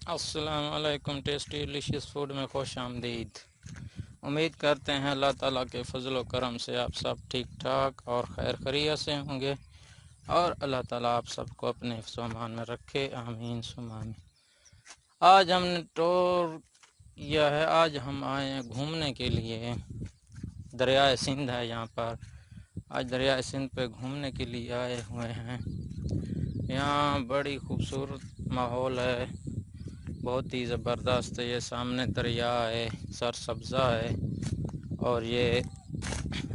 अस्सलाम वालेकुम। Tasty delicious food में खुश आमदीद। उम्मीद करते हैं अल्लाह ताला के फजल व करम से आप सब ठीक ठाक और खैर खैरियत से होंगे और अल्लाह ताला आप सबको अपने हिफ्ज़ व अमान में रखे, आमीन सुम्मा आमीन। आज हमने टूर किया है, आज हम आए हैं घूमने के लिए। दरियाए सिंध है यहाँ पर, आज दरियाए सिंध पे घूमने के लिए आए हुए हैं। यहाँ बड़ी खूबसूरत माहौल है, बहुत ही ज़बरदस्त। ये सामने दरिया है, सरसब्ज़ा है और ये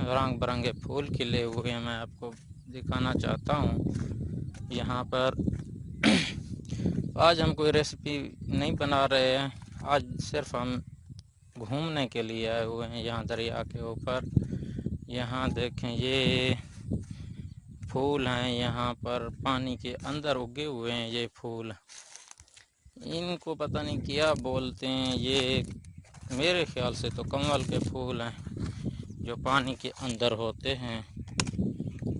रंग बिरंगे फूल खिले हुए हैं। मैं आपको दिखाना चाहता हूँ यहाँ पर। आज हम कोई रेसिपी नहीं बना रहे हैं, आज सिर्फ हम घूमने के लिए आए हुए हैं यहाँ दरिया के ऊपर। यहाँ देखें, ये फूल हैं, यहाँ पर पानी के अंदर उगे हुए हैं ये फूल। इनको पता नहीं क्या बोलते हैं, ये मेरे ख्याल से तो कमल के फूल हैं जो पानी के अंदर होते हैं।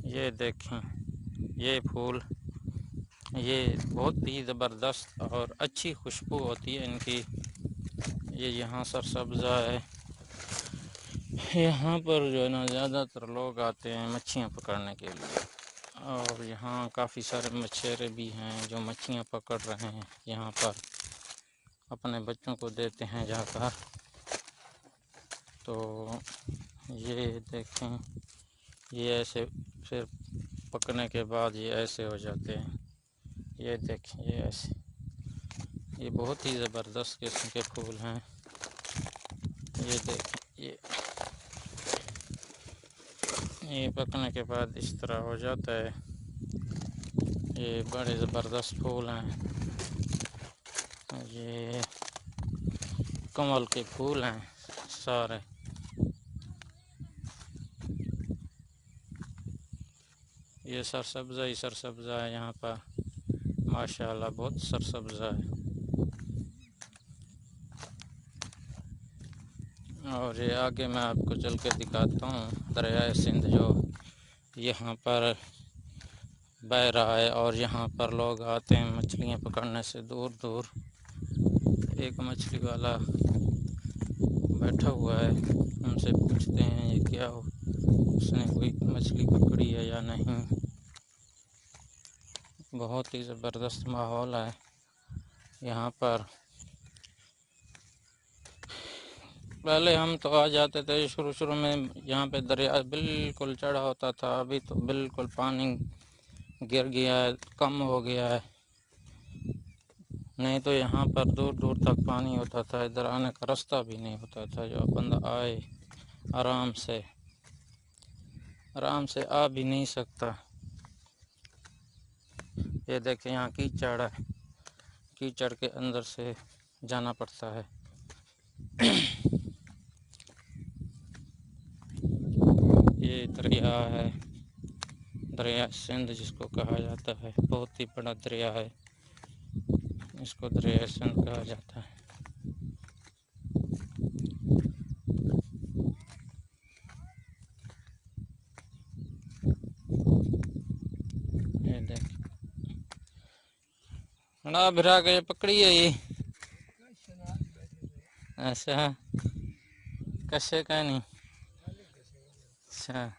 ये देखें, ये फूल, ये बहुत ही ज़बरदस्त और अच्छी खुशबू होती है इनकी। ये यहाँ सरसब्ज़ा है। यहाँ पर जो है ना ज़्यादातर लोग आते हैं मच्छियाँ पकड़ने के लिए और यहाँ काफ़ी सारे मछेरे भी हैं जो मच्छियाँ पकड़ रहे हैं। यहाँ पर अपने बच्चों को देते हैं जाकर। तो ये देखें, ये ऐसे फिर पकने के बाद ये ऐसे हो जाते हैं। ये देखें, ये ऐसे, ये बहुत ही ज़बरदस्त किस्म के फूल हैं। ये देखें, ये पकने के बाद इस तरह हो जाता है। ये बड़े ज़बरदस्त फूल हैं। ये कमल के फूल हैं सारे। ये सरसब्ज़ा ही सरसब्ज़ा है यहाँ पर, माशाल्लाह बहुत सरसब्ज़ा है। और ये आगे मैं आपको चल के दिखाता हूँ दरियाए सिंध जो यहाँ पर बह रहा है और यहाँ पर लोग आते हैं मछलियाँ पकड़ने से दूर दूर। एक मछली वाला बैठा हुआ है, उनसे पूछते हैं ये क्या हो, उसने कोई मछली पकड़ी है या नहीं। बहुत ही ज़बरदस्त माहौल है यहाँ पर। पहले हम तो आ जाते थे, शुरू में यहाँ पे दरिया बिल्कुल चढ़ा होता था, अभी तो बिल्कुल पानी गिर गया है, कम हो गया है। नहीं तो यहाँ पर दूर दूर तक पानी होता था, इधर आने का रास्ता भी नहीं होता था। जो बंदा आए आराम से आ भी नहीं सकता। ये देखें, यहाँ कीचड़ है, कीचड़ के अंदर से जाना पड़ता है। ये दरिया है, दरिया सिंध जिसको कहा जाता है, बहुत ही बड़ा दरिया है, इसको दरिया सिंध कहा जाता है। ये देख, बड़ा भिरा के पकड़ी है ये। अच्छा, कशे का नहीं। अच्छा,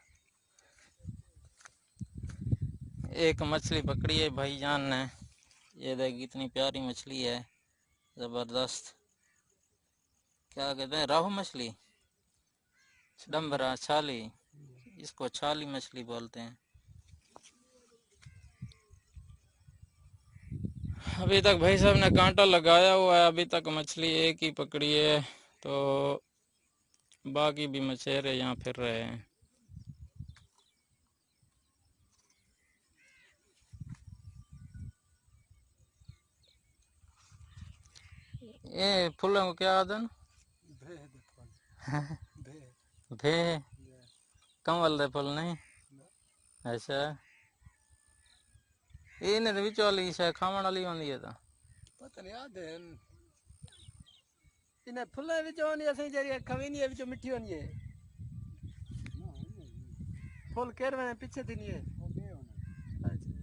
एक मछली पकड़ी है भाईजान ने। ये देख, इतनी प्यारी मछली है, ज़बरदस्त। क्या कहते हैं, रोहू मछली, डम्बरा, छाली, इसको छाली मछली बोलते हैं। अभी तक भाई साहब ने कांटा लगाया हुआ है, अभी तक मछली एक ही पकड़ी है, तो बाकी भी मछेरे यहाँ फिर रहे हैं। ये फूलों को क्या आदन भे कमल दे फूल नहीं। अच्छा, इन्हें तो बिच वाली शायद खावन वाली होंदी है। तो पता नहीं आधे इन्हें फुल्ले विच होनी असें जरी खवीनी है विच मिठी होनी है। फुल केर में पीछे थी नहीं है। अच्छा,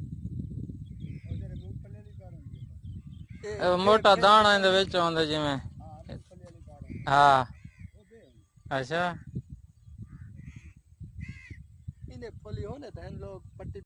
मोटा दाना इहदे विच आउंदा जिवें हाँ अच्छा इन्हें फली होने तो लोग पट्टी